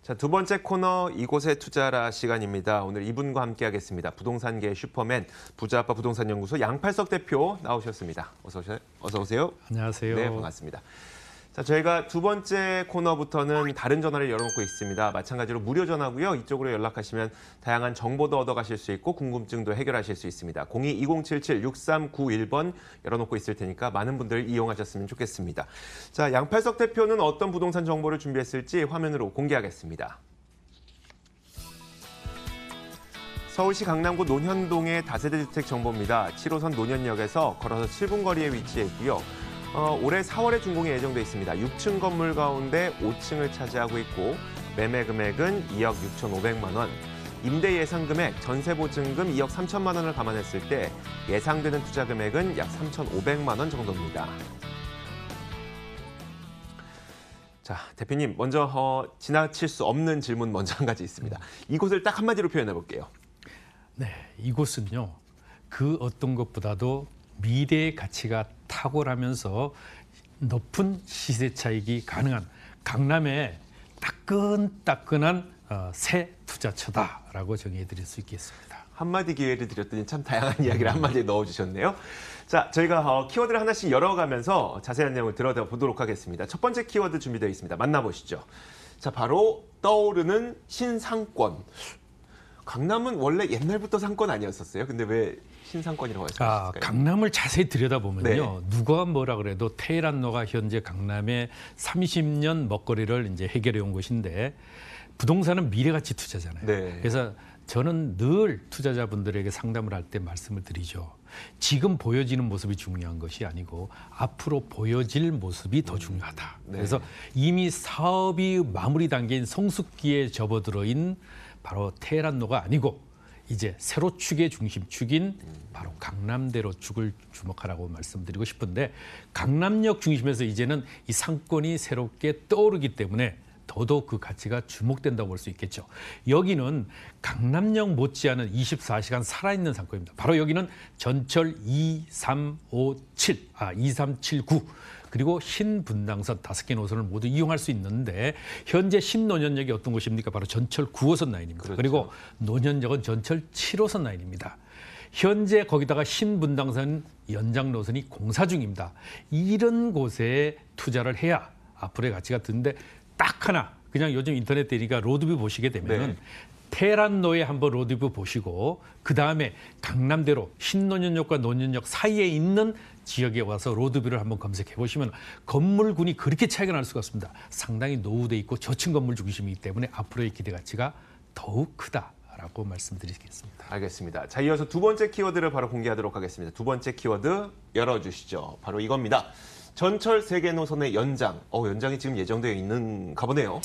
자, 두 번째 코너 이곳에 투자라 시간입니다. 오늘 이분과 함께하겠습니다. 부동산계의 슈퍼맨, 부자아빠 부동산연구소 양팔석 대표 나오셨습니다. 어서 오세요. 안녕하세요. 네, 반갑습니다. 자, 저희가 두 번째 코너부터는 다른 전화를 열어놓고 있습니다. 마찬가지로 무료 전화고요. 이쪽으로 연락하시면 다양한 정보도 얻어가실 수 있고 궁금증도 해결하실 수 있습니다. 02-2077-6391번 열어놓고 있을 테니까 많은 분들 이용하셨으면 좋겠습니다. 자, 양팔석 대표는 어떤 부동산 정보를 준비했을지 화면으로 공개하겠습니다. 서울시 강남구 논현동의 다세대 주택 정보입니다. 7호선 논현역에서 걸어서 7분 거리에 위치해 있고요. 올해 4월에 준공이 예정돼 있습니다. 6층 건물 가운데 5층을 차지하고 있고 매매 금액은 2억 6,500만 원, 임대 예상 금액, 전세 보증금 2억 3천만 원을 감안했을 때 예상되는 투자 금액은 약 3,500만 원 정도입니다. 자, 대표님 먼저 지나칠 수 없는 질문 먼저 한 가지 있습니다. 이곳을 딱 한마디로 표현해 볼게요. 네, 이곳은요. 그 어떤 것보다도 미래의 가치가 탁월하면서 높은 시세 차익이 가능한 강남의 따끈따끈한 새 투자처다라고 정의해드릴 수 있겠습니다. 한마디 기회를 드렸더니 참 다양한 이야기를 한마디에 넣어주셨네요. 자, 저희가 키워드를 하나씩 열어가면서 자세한 내용을 들어보도록 하겠습니다. 첫 번째 키워드 준비되어 있습니다. 만나보시죠. 자, 바로 떠오르는 신상권. 강남은 원래 옛날부터 상권 아니었었어요? 근데 왜 신상권이라고 하셨을까요? 강남을 자세히 들여다보면요. 네. 누가 뭐라 그래도 테헤란로가 현재 강남의 30년 먹거리를 이제 해결해 온 곳인데 부동산은 미래가치 투자잖아요. 네. 그래서 저는 늘 투자자분들에게 상담을 할 때 말씀을 드리죠. 지금 보여지는 모습이 중요한 것이 아니고 앞으로 보여질 모습이 더 중요하다. 네. 그래서 이미 사업이 마무리 단계인 성숙기에 접어들어인 바로 테헤란로가 아니고 이제 세로 축의 중심축인 바로 강남대로 축을 주목하라고 말씀드리고 싶은데 강남역 중심에서 이제는 이 상권이 새롭게 떠오르기 때문에 더더욱 그 가치가 주목된다고 볼 수 있겠죠. 여기는 강남역 못지않은 24시간 살아있는 상권입니다. 바로 여기는 전철 2379 그리고 신분당선 5개 노선을 모두 이용할 수 있는데 현재 신논현역이 어떤 곳입니까? 바로 전철 9호선 라인입니다. 그렇죠. 그리고 논현역은 전철 7호선 라인입니다. 현재 거기다가 신분당선 연장 노선이 공사 중입니다. 이런 곳에 투자를 해야 앞으로의 가치가 드는데 딱 하나 그냥 요즘 인터넷 되니까 로드뷰 보시게 되면 네. 테헤란로에 한번 로드뷰 보시고 그다음에 강남대로 신논현역과 논현역 사이에 있는 지역에 와서 로드뷰를 한번 검색해 보시면 건물군이 그렇게 차이가 날 수가 없습니다. 상당히 노후돼 있고 저층 건물 중심이기 때문에 앞으로의 기대 가치가 더욱 크다라고 말씀드리겠습니다. 알겠습니다. 자, 이어서 두 번째 키워드를 바로 공개하도록 하겠습니다. 두 번째 키워드 열어주시죠. 바로 이겁니다. 전철 3개 노선의 연장. 연장이 지금 예정되어 있는가 보네요.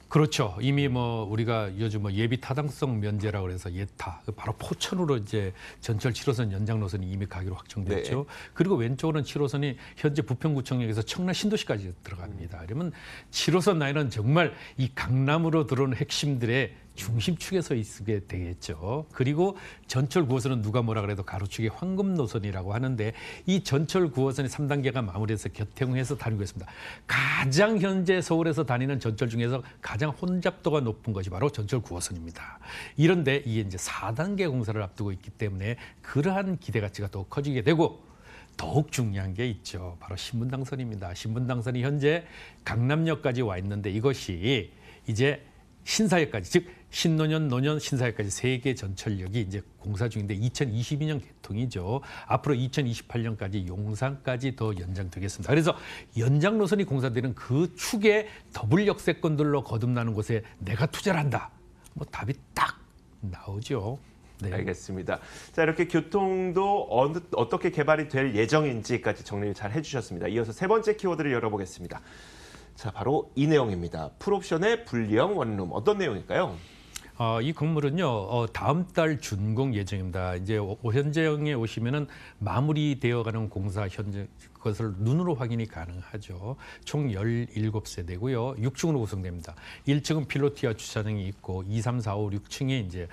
그렇죠. 이미 우리가 요즘 예비 타당성 면제라고 그래서 예타 바로 포천으로 이제 전철 7호선 연장 노선이 이미 가기로 확정됐죠. 네. 그리고 왼쪽으로는 7호선이 현재 부평구청역에서 청라 신도시까지 들어갑니다. 그러면 7호선 라인은 정말 이 강남으로 들어오는 핵심들의 중심축에 서 있게 되겠죠. 그리고 전철 9호선은 누가 뭐라 그래도 가로축의 황금 노선이라고 하는데 이 전철 9호선의 3단계가 마무리해서 개통해서 다니고 있습니다. 가장 현재 서울에서 다니는 전철 중에서 가장 혼잡도가 높은 것이 바로 전철 9호선입니다. 이런데 이게 이제 4단계 공사를 앞두고 있기 때문에 그러한 기대 가치가 더 커지게 되고 더욱 중요한 게 있죠. 바로 신분당선입니다. 신분당선이 현재 강남역까지 와 있는데 이것이 이제 신사역까지 즉 신논현, 논현, 신사역까지 3개 전철역이 이제 공사 중인데 2022년 개통이죠. 앞으로 2028년까지 용산까지 더 연장되겠습니다. 그래서 연장 노선이 공사되는 그 축에 더블 역세권들로 거듭나는 곳에 내가 투자를 한다. 답이 딱 나오죠. 네. 알겠습니다. 자, 이렇게 교통도 어떻게 개발이 될 예정인지까지 정리를 잘 해주셨습니다. 이어서 세 번째 키워드를 열어보겠습니다. 자, 바로 이 내용입니다. 풀옵션의 불리형 원룸. 어떤 내용일까요? 이 건물은요, 다음 달 준공 예정입니다. 이제 현장에 오시면은 마무리되어가는 공사 현재 그것을 눈으로 확인이 가능하죠. 총 17세대고요. 6층으로 구성됩니다. 1층은 필로티아 주차장이 있고 2, 3, 4, 5, 6층에 이제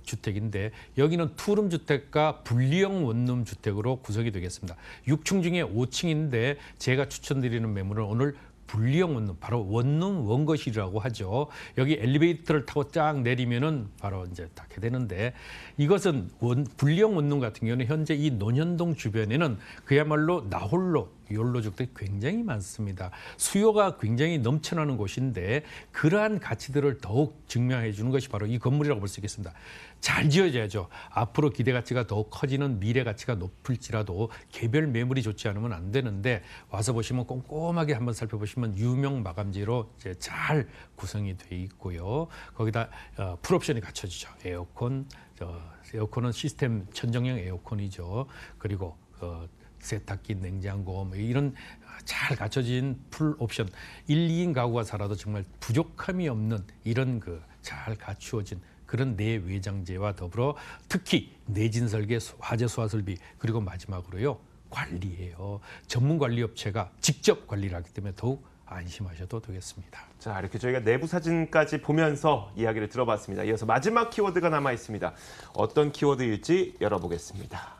주택인데 여기는 투룸 주택과 분리형 원룸 주택으로 구성이 되겠습니다. 6층 중에 5층인데 제가 추천드리는 매물은 오늘 분리형 원룸, 바로 원룸 원거실이라고 하죠. 여기 엘리베이터를 타고 쫙 내리면은 바로 이제 닿게 되는데, 이것은 분리형 원룸 같은 경우는 현재 이 논현동 주변에는 그야말로 나홀로 욜로족들이 굉장히 많습니다. 수요가 굉장히 넘쳐나는 곳인데, 그러한 가치들을 더욱 증명해 주는 것이 바로 이 건물이라고 볼 수 있겠습니다. 잘 지어져야죠. 앞으로 기대 가치가 더욱 커지는 미래 가치가 높을지라도 개별 매물이 좋지 않으면 안 되는데, 와서 보시면 꼼꼼하게 한번 살펴보시면 유명 마감재로 이제 잘 구성이 돼 있고요. 거기다 풀옵션이 갖춰지죠. 에어컨, 에어컨은 시스템 천정형 에어컨이죠. 그리고 세탁기, 냉장고 뭐 이런 잘 갖춰진 풀 옵션, 1, 2인 가구가 살아도 정말 부족함이 없는 이런 잘 갖추어진 그런 내외장재와 더불어 특히 내진 설계, 화재 소화 설비, 그리고 마지막으로요, 관리예요. 전문 관리 업체가 직접 관리를 하기 때문에 더욱 안심하셔도 되겠습니다. 자, 이렇게 저희가 내부 사진까지 보면서 이야기를 들어봤습니다. 이어서 마지막 키워드가 남아 있습니다. 어떤 키워드일지 열어보겠습니다.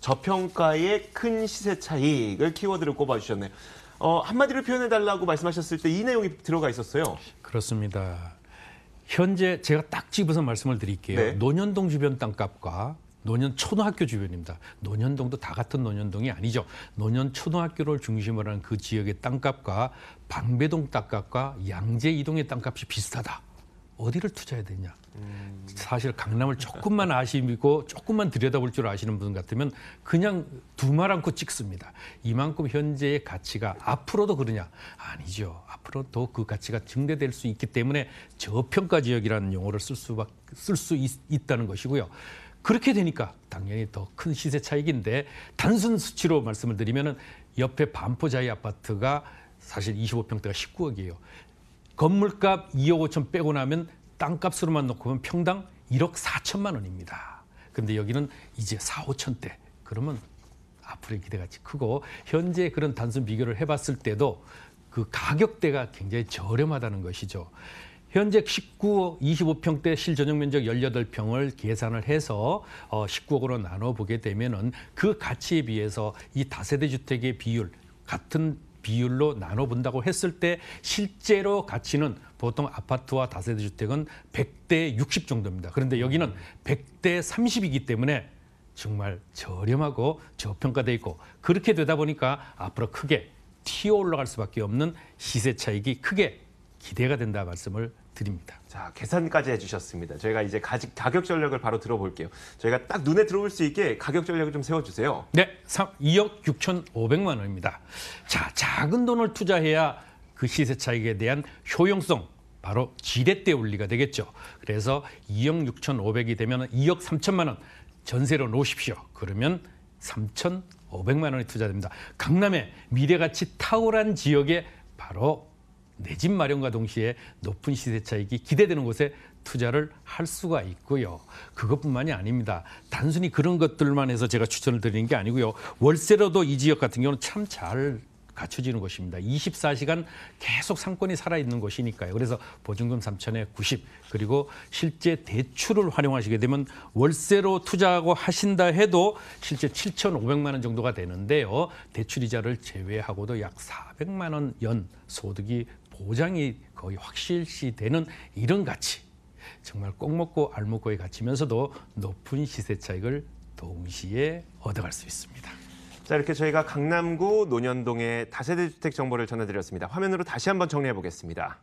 저평가의 큰 시세 차익을 키워드를 꼽아주셨네요. 한마디로 표현해달라고 말씀하셨을 때 이 내용이 들어가 있었어요. 그렇습니다. 현재 제가 딱 집어서 말씀을 드릴게요. 네. 논현동 주변 땅값과 논현 초등학교 주변입니다. 논현동도 다 같은 논현동이 아니죠. 논현 초등학교를 중심으로 하는 그 지역의 땅값과 방배동 땅값과 양재 이동의 땅값이 비슷하다. 어디를 투자해야 되냐? 사실 강남을 조금만 아시고 조금만 들여다볼 줄 아시는 분 같으면 그냥 두말 않고 찍습니다. 이만큼 현재의 가치가 앞으로도 그러냐? 아니죠. 앞으로도 그 가치가 증대될 수 있기 때문에 저평가 지역이라는 용어를 쓸 수 있다는 것이고요. 그렇게 되니까 당연히 더 큰 시세 차익인데, 단순 수치로 말씀을 드리면은 옆에 반포자이 아파트가 사실 25평대가 19억이에요. 건물값 2억 5천 빼고 나면 땅값으로만 놓고 보면 평당 1억 4천만 원입니다. 근데 여기는 이제 4, 5천대. 그러면 앞으로의 기대가치 크고, 현재 그런 단순 비교를 해봤을 때도 그 가격대가 굉장히 저렴하다는 것이죠. 현재 25평대 실전용 면적 18평을 계산을 해서 19억으로 나눠보게 되면은 그 가치에 비해서 이 다세대 주택의 비율, 같은 비율로 나눠본다고 했을 때 실제로 가치는 보통 아파트와 다세대 주택은 100대 60 정도입니다. 그런데 여기는 100대 30이기 때문에 정말 저렴하고 저평가돼 있고, 그렇게 되다 보니까 앞으로 크게 튀어 올라갈 수밖에 없는 시세 차익이 크게 기대가 된다 말씀을 드립니다. 자, 계산까지 해주셨습니다. 저희가 이제 가격 전략을 바로 들어볼게요. 저희가 딱 눈에 들어올 수 있게 가격 전략을 좀 세워주세요. 네, 2억 6,500만 원입니다. 자, 작은 돈을 투자해야 그 시세 차익에 대한 효용성, 바로 지렛대 원리가 되겠죠. 그래서 2억 6,500이 되면 2억 3천만 원 전세로 놓으십시오. 그러면 3,500만 원이 투자됩니다. 강남의 미래가치 탁월한 지역에 바로 내 집 마련과 동시에 높은 시세 차익이 기대되는 곳에 투자를 할 수가 있고요. 그것뿐만이 아닙니다. 단순히 그런 것들만 해서 제가 추천을 드리는 게 아니고요. 월세로도 이 지역 같은 경우는 참 잘 갖춰지는 곳입니다. 24시간 계속 상권이 살아있는 곳이니까요. 그래서 보증금 3천에 90, 그리고 실제 대출을 활용하시게 되면 월세로 투자하고 하신다 해도 실제 7,500만 원 정도가 되는데요. 대출이자를 제외하고도 약 400만 원 연 소득이 보장이 거의 확실시되는 이런 가치. 정말 꼭 먹고 알 먹고의 가치면서도 높은 시세 차익을 동시에 얻어갈 수 있습니다. 자, 이렇게 저희가 강남구 논현동의 다세대 주택 정보를 전해드렸습니다. 화면으로 다시 한번 정리해 보겠습니다.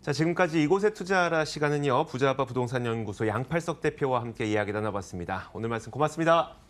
자, 지금까지 이곳에 투자하라 시간은요, 부자아빠 부동산 연구소 양팔석 대표와 함께 이야기 나눠봤습니다. 오늘 말씀 고맙습니다.